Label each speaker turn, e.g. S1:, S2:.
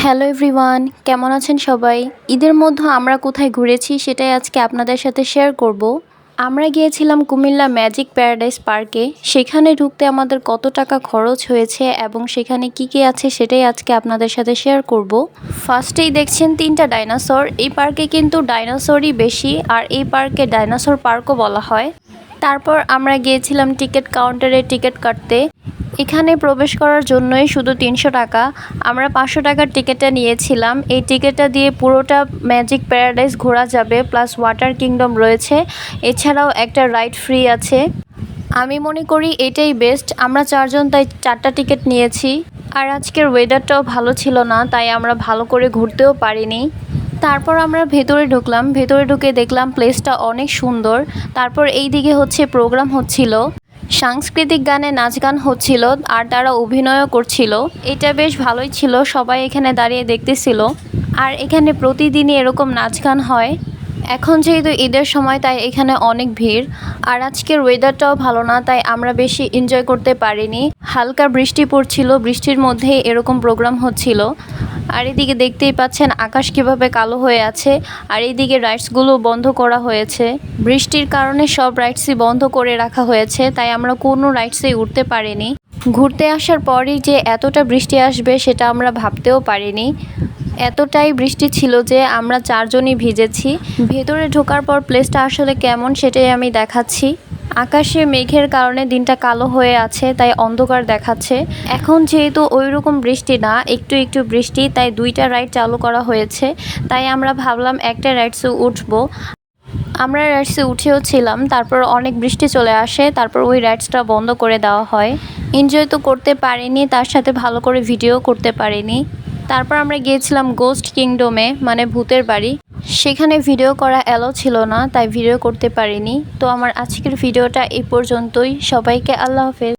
S1: Hello everyone, কেমন আছেন সবাই? ঈদের মধ্যে আমরা কোথায় ঘুরেছি সেটাই আজকে আপনাদের সাথে শেয়ার করব। আমরা গিয়েছিলাম কুমিল্লা ম্যাজিক প্যারাডাইস পার্কে। সেখানে ঢুকতে আমাদের কত টাকা খরচ হয়েছে এবং সেখানে কি কি আছে সেটাই আজকে আপনাদের সাথে শেয়ার করব। ফার্স্টেই দেখছেন 3টা ডাইনোসর। এই পার্কে কিন্তু ডাইনোসরই বেশি, আর এই পার্কে ডাইনোসর পার্কও বলা হয়। তারপর আমরা গিয়েছিলাম টিকিট কাউন্টারে টিকিট কাটতে। এখানে প্রবেশ করার জন্যই শুধু 300 টাকা। আমরা 500 টাকার টিকিটটা নিয়েছিলাম। এই টিকিটটা দিয়ে পুরোটা ম্যাজিক প্যারাডাইস ঘোরা যাবে, প্লাস ওয়াটার কিংডম রয়েছে। এছাড়াও একটা রাইড ফ্রি আছে। আমি মনে করি এটাই বেস্ট। আমরা 4 জন, তাই 4টা টিকিট নিয়েছি। আর আজকের ওয়েদারটাও ভালো ছিল না, তাই আমরা ভালো করে ঘুরতেও পারিনি। তারপর আমরা ভেতরে ঢুকলাম। ভেতরে ঢুকে দেখলাম প্লেসটা অনেক সুন্দর। তারপর এই দিকে হচ্ছে প্রোগ্রাম হচ্ছিল, সাংস্কৃতিক গানে নাচ গান হচ্ছিল, আর তারা অভিনয়ও করছিল। এটা বেশ ভালোই ছিল, সবাই এখানে দাঁড়িয়ে দেখতেছিল। আর এখানে প্রতিদিনই এরকম নাচ গান হয়। এখন যেহেতু ঈদের সময়, তাই এখানে অনেক ভিড়। আর আজকের ওয়েদারটাও ভালো না, তাই আমরা বেশি এনজয় করতে পারিনি। হালকা বৃষ্টি পড়ছিল, বৃষ্টির মধ্যে এরকম প্রোগ্রাম হচ্ছিল। আর এদিকে দেখতেই পাচ্ছেন আকাশ কিভাবে কালো হয়ে আছে। আর এইদিকে রাইডসগুলো বন্ধ করা হয়েছে। বৃষ্টির কারণে সব রাইডসই বন্ধ করে রাখা হয়েছে, তাই আমরা কোনো রাইডসেই উঠতে পারিনি। ঘুরতে আসার পরই যে এতটা বৃষ্টি আসবে সেটা আমরা ভাবতেও পারিনি। এতটাই বৃষ্টি ছিল যে আমরা 4 জনই ভিজেছি। ভেতরে ঢোকার পর প্লেসটা আসলে কেমন সেটাই আমি দেখাচ্ছি। আকাশে মেঘের কারণে দিনটা কালো হয়ে আছে, তাই অন্ধকার দেখাচ্ছে। এখন যেহেতু ওইরকম বৃষ্টি না, একটু একটু বৃষ্টি, তাই 2টা রাইড চালু করা হয়েছে। তাই আমরা ভাবলাম একটা রাইডসে উঠবো। আমরা রাইডসে উঠেও ছিলাম, তারপর অনেক বৃষ্টি চলে আসে, তারপর ওই রাইডসটা বন্ধ করে দেওয়া হয়। এনজয় তো করতে পারিনি, তার সাথে ভালো করে ভিডিও করতে পারিনি। তারপর আমরা গিয়েছিলাম গোস্ট কিংডমে, মানে ভূতের বাড়ি। সেখানে ভিডিও করা অ্যালাউ ছিল না, তাই ভিডিও করতে পারিনি। তো আমার আজকের ভিডিওটা এই পর্যন্তই। সবাইকে আল্লাহ হাফেজ।